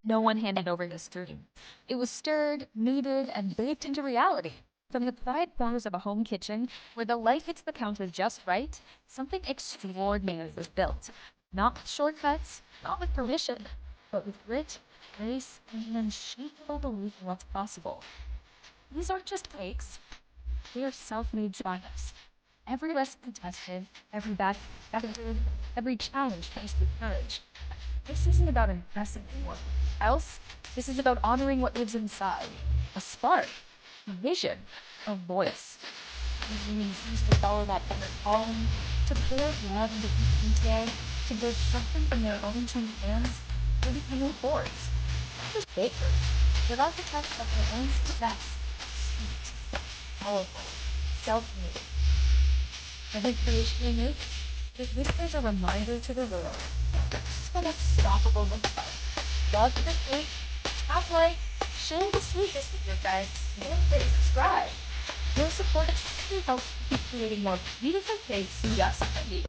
No one handed over this dream. It was stirred, kneaded, and baked into reality. From the quiet corners of a home kitchen, where the light hits the counter just right, something extraordinary was built. Not with shortcuts, not with permission, but with grit, grace, and an unshakable belief in what's possible. These aren't just cakes, they are self-made triumphs. Every recipe tested, every batch edited, every challenge faced with courage. This isn't about impressing anyone else. This is about honoring what lives inside. A spark, a vision, a voice. These humans use the dollar that inner calling to pour love into each detail, to build something from their own two hands, to becoming boards. Not just bakers, but architects of their own success. Sweet, powerful, self-made. Every creation they make, it whispers a reminder to the world. This is what unstoppable looks like. Love the cake, top like, share the sweetness with your guys, and please subscribe. Your support really helps keep creating more beautiful cakes just for you.